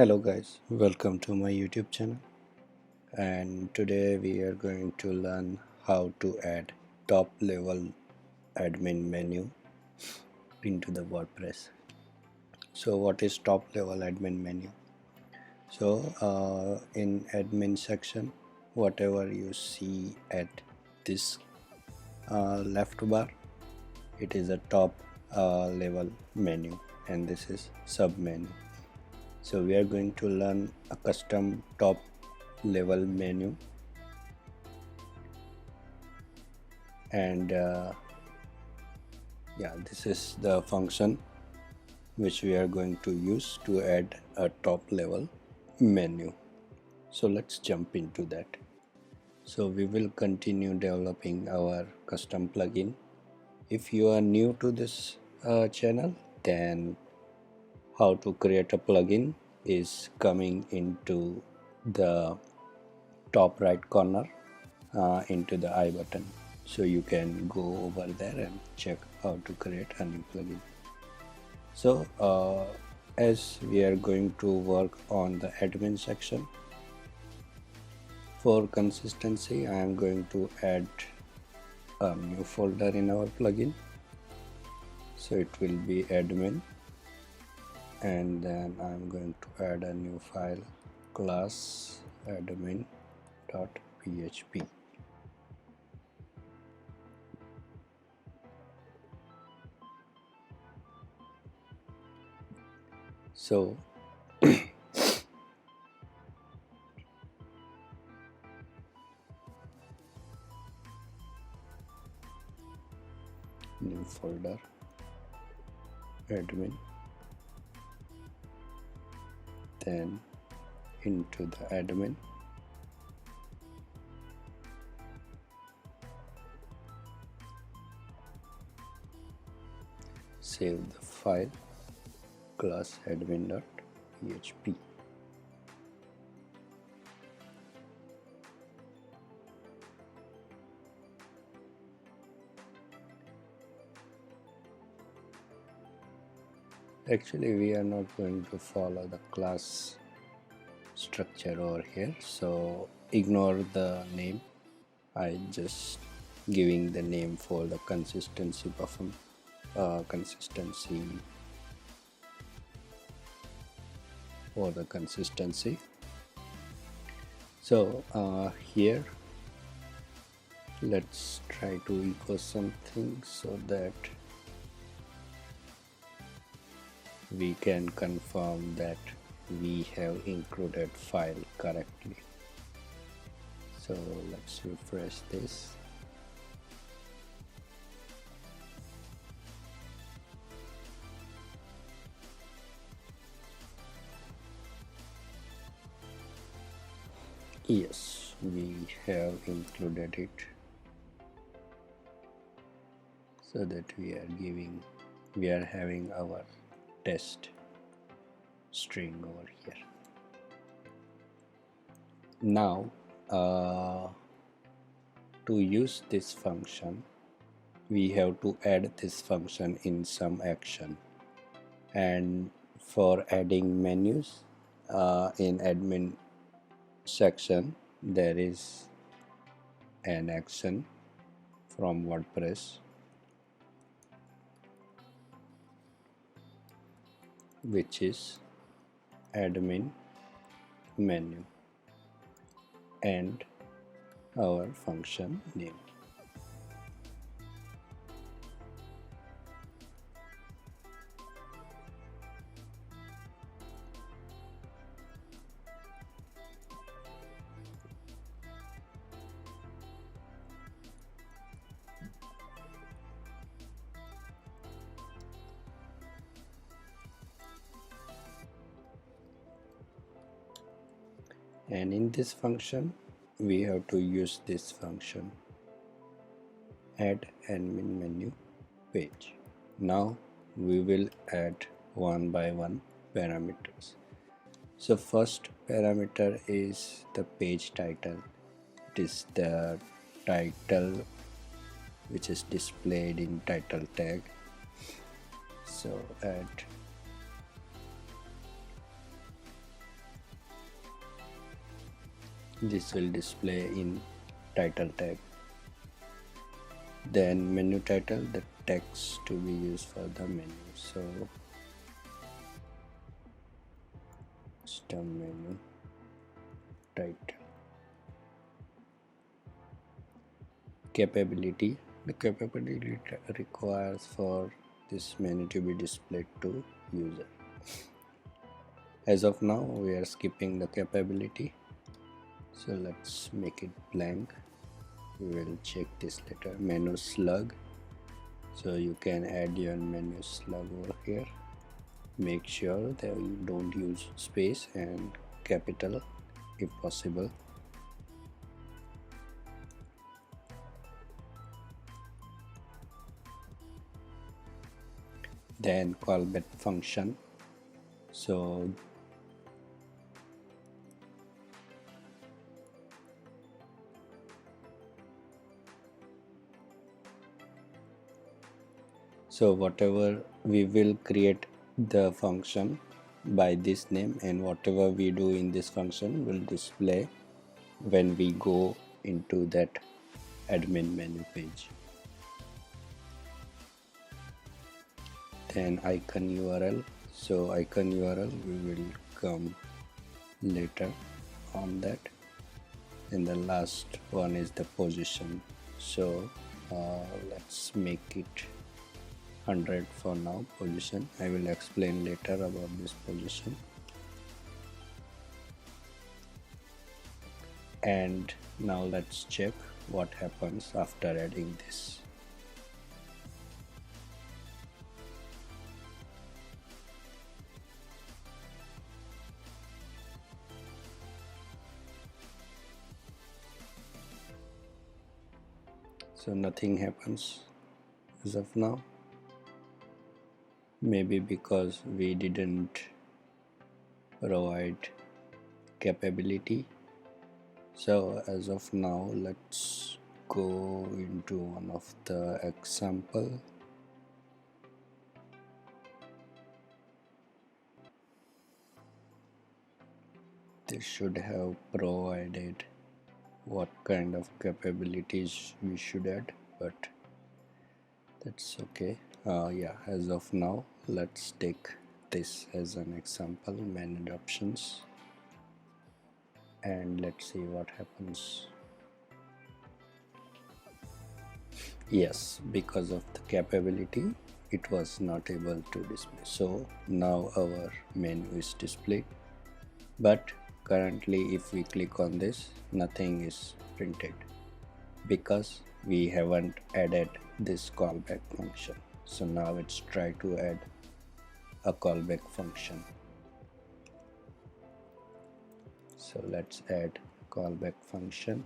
Hello guys, welcome to my YouTube channel, and today we are going to learn how to add top level admin menu into the WordPress. So what is top level admin menu? So in admin section, whatever you see at this left bar, it is a top level menu, and this is sub menu. So we are going to learn a custom top level menu, and yeah, this is the function which we are going to use to add a top level menu. So let's jump into that. So we will continue developing our custom plugin. If you are new to this channel, then how to create a plugin is coming into the top right corner into the I button. So you can go over there and check how to create a new plugin. So as we are going to work on the admin section, for consistency I am going to add a new folder in our plugin. So it will be admin, and then I'm going to add a new file, class admin.php. So new folder, admin, then into the admin, save the file, class admin.php. Actually we are not going to follow the class structure over here, so ignore the name. I just giving the name for the consistency buffer, consistency for the consistency. So here let's try to echo something so that we can confirm that we have included file correctly. So let's refresh this. Yes, we have included it, so that we are having our test string over here. Now to use this function, we have to add this function in some action. And for adding menus in admin section, there is an action from WordPress which is admin menu and our function name. And in this function we have to use this function, add admin menu page. Now we will add one by one parameters. So first parameter is the page title. It is the title which is displayed in title tag. So add This will display in title tag. Then menu title, the text to be used for the menu. So custom menu title. Capability, the capability requires for this menu to be displayed to user. As of now we are skipping the capability, so let's make it blank. We will check this later. Menu slug, so you can add your menu slug over here. Make sure that you don't use space and capital if possible. Then callback function, so whatever we will create the function by this name, and whatever we do in this function will display when we go into that admin menu page. Then icon URL, so icon URL we will come later on that. And the last one is the position, so let's make it 100 for now. Position, I will explain later about this position. And now let's check what happens after adding this. So nothing happens as of now, maybe because we didn't provide capability. So as of now let's go into one of the example. This should have provided what kind of capabilities we should add, but that's okay. Yeah, as of now let's take this as an example, manage options, and let's see what happens. Yes, because of the capability it was not able to display. So now our menu is displayed, but currently if we click on this, nothing is printed because we haven't added this callback function. So now let's try to add a callback function. So let's add callback function.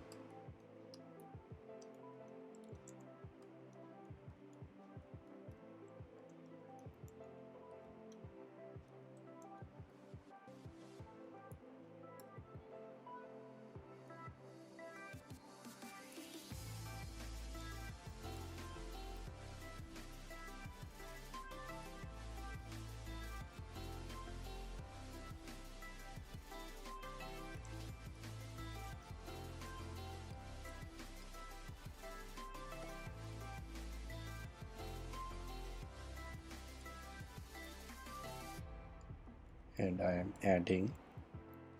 And I am adding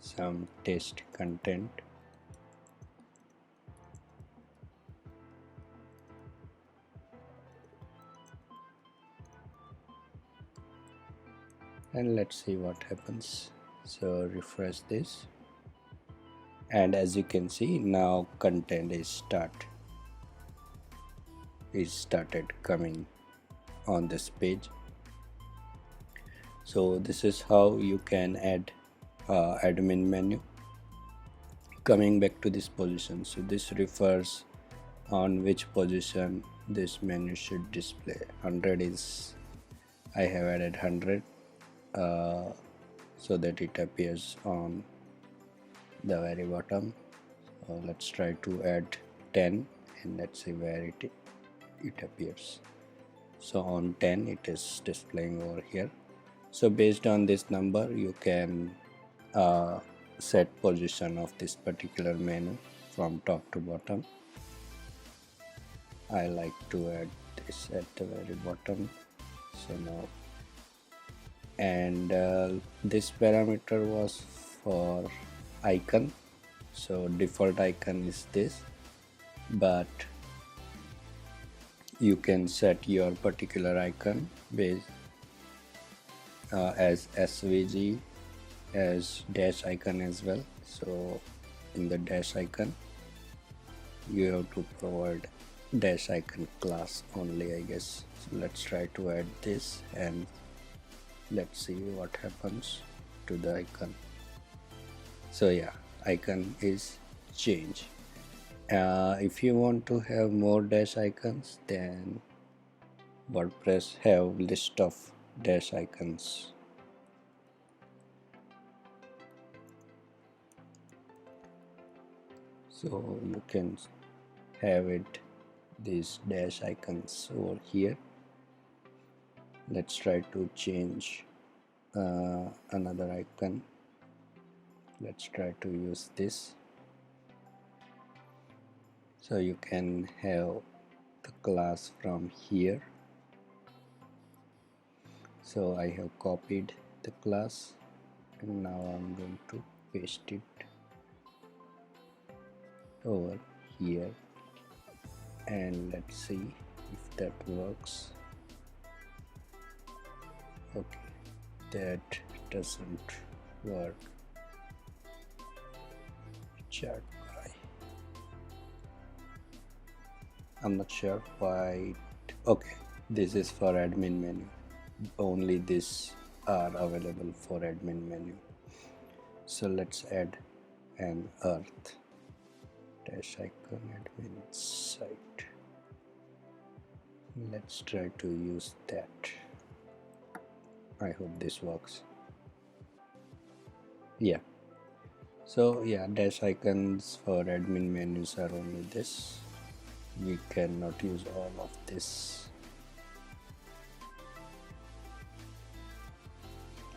some test content. And let's see what happens. So refresh this, and as you can see now content is started coming on this page. So this is how you can add admin menu. Coming back to this position, so this refers on which position this menu should display. 100 is, I have added 100 so that it appears on the very bottom. So let's try to add 10 and let's see where it appears. So on 10 it is displaying over here. So based on this number you can set position of this particular menu from top to bottom. I like to add this at the very bottom. So now, and this parameter was for icon, so default icon is this, but you can set your particular icon based as SVG, as dash icon as well. So in the dash icon you have to provide dash icon class only, I guess. So let's try to add this and let's see what happens to the icon. So yeah, icon is changed. If you want to have more dash icons, then WordPress have list of dash icons. So you can have it these dash icons over here. Let's try to change another icon. Let's try to use this. So you can have the class from here. So I have copied the class and now I'm going to paste it over here, and let's see if that works. Okay, that doesn't work. Chart by, I'm not sure why. Okay, this is for admin menu. Only these are available for admin menu. So let's add an earth dash icon admin site. Let's try to use that. I hope this works. Yeah. So yeah, dash icons for admin menus are only this. We cannot use all of this.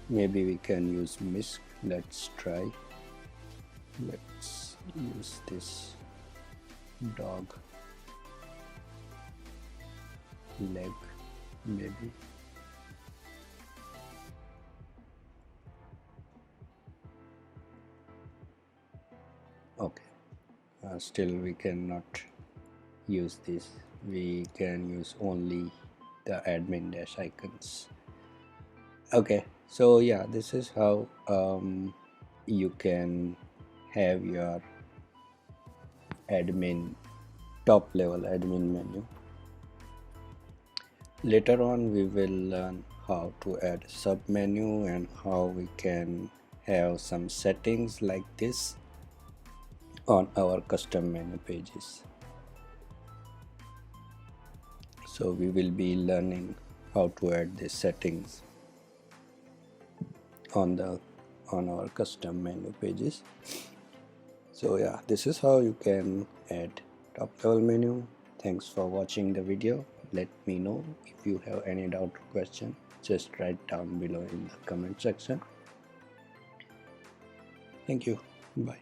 Maybe we can use MISC. Let's try. Let's use this dog leg maybe. Okay, still we cannot use this. We can use only the admin dash icons. Okay, so yeah, this is how you can have your admin top level admin menu. Later on we will learn how to add sub menu and how we can have some settings like this on our custom menu pages. So we will be learning how to add these settings on our custom menu pages. So yeah, this is how you can add top level menu. Thanks for watching the video. Let me know if you have any doubt or question. Just write down below in the comment section. Thank you. Bye.